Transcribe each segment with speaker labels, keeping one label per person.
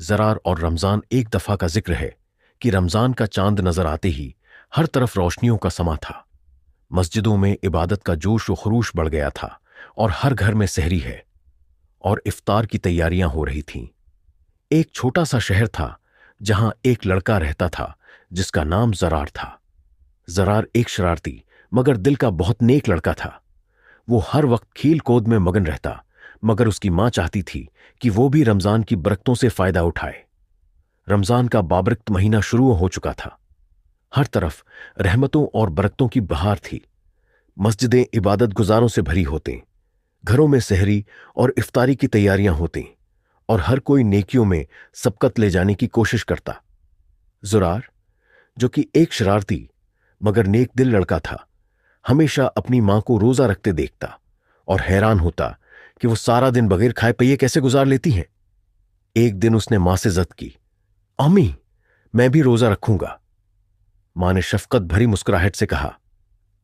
Speaker 1: ज़रार और रमज़ान एक दफ़ा का जिक्र है कि रमज़ान का चांद नज़र आते ही हर तरफ रोशनियों का समा था। मस्जिदों में इबादत का जोश व खरूश बढ़ गया था और हर घर में सहरी है और इफ्तार की तैयारियां हो रही थीं। एक छोटा सा शहर था जहां एक लड़का रहता था जिसका नाम ज़रार था। ज़रार एक शरारती मगर दिल का बहुत नेक लड़का था। वो हर वक्त खेल कूद में मगन रहता, मगर उसकी मां चाहती थी कि वो भी रमजान की बरकतों से फायदा उठाए। रमजान का बाबरकत महीना शुरू हो चुका था। हर तरफ रहमतों और बरकतों की बहार थी। मस्जिदें इबादत गुजारों से भरी होती, घरों में सहरी और इफ्तारी की तैयारियां होती और हर कोई नेकियों में सबकत ले जाने की कोशिश करता। ज़ुरार, जो कि एक शरारती मगर नेक दिल लड़का था, हमेशा अपनी मां को रोजा रखते देखता और हैरान होता कि वो सारा दिन बगैर खाए पिए कैसे गुजार लेती हैं। एक दिन उसने मां से जिद की, अम्मी, मैं भी रोजा रखूंगा। मां ने शफकत भरी मुस्कुराहट से कहा,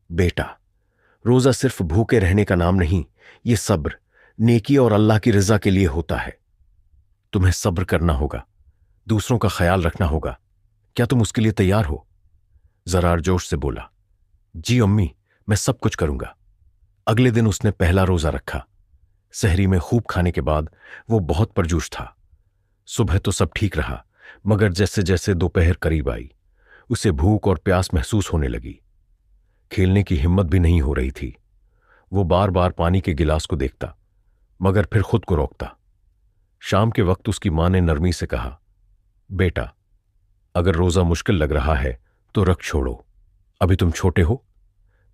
Speaker 1: बेटा, रोजा सिर्फ भूखे रहने का नाम नहीं, ये सब्र, नेकी और अल्लाह की रजा के लिए होता है। तुम्हें सब्र करना होगा, दूसरों का ख्याल रखना होगा। क्या तुम उसके लिए तैयार हो? ज़रार जोश से बोला, जी अम्मी, मैं सब कुछ करूंगा। अगले दिन उसने पहला रोजा रखा। सहरी में खूब खाने के बाद वो बहुत परजोश था। सुबह तो सब ठीक रहा, मगर जैसे जैसे दोपहर करीब आई, उसे भूख और प्यास महसूस होने लगी। खेलने की हिम्मत भी नहीं हो रही थी। वो बार बार पानी के गिलास को देखता, मगर फिर खुद को रोकता। शाम के वक्त उसकी मां ने नरमी से कहा, बेटा, अगर रोजा मुश्किल लग रहा है तो रख छोड़ो, अभी तुम छोटे हो।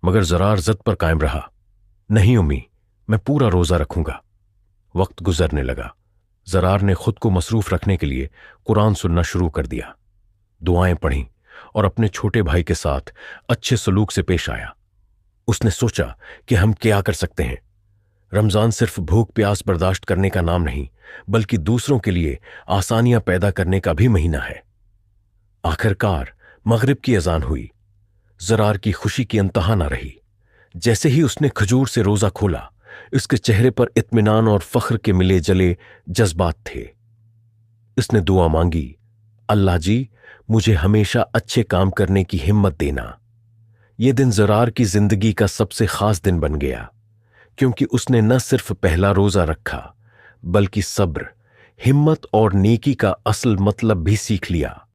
Speaker 1: मगर ज़रार जिद पर कायम रहा, नहीं अम्मी, मैं पूरा रोजा रखूंगा। वक्त गुजरने लगा। ज़रार ने खुद को मसरूफ रखने के लिए कुरान सुनना शुरू कर दिया, दुआएं पढ़ीं और अपने छोटे भाई के साथ अच्छे सलूक से पेश आया। उसने सोचा कि हम क्या कर सकते हैं। रमजान सिर्फ भूख प्यास बर्दाश्त करने का नाम नहीं, बल्कि दूसरों के लिए आसानियां पैदा करने का भी महीना है। आखिरकार मगरिब की अजान हुई। ज़रार की खुशी की इंतहा न रही। जैसे ही उसने खजूर से रोजा खोला, उसके चेहरे पर इत्मीनान और फख्र के मिले जले जज्बात थे। इसने दुआ मांगी, अल्लाह जी, मुझे हमेशा अच्छे काम करने की हिम्मत देना। यह दिन ज़रार की जिंदगी का सबसे खास दिन बन गया, क्योंकि उसने न सिर्फ पहला रोजा रखा, बल्कि सब्र, हिम्मत और नेकी का असल मतलब भी सीख लिया।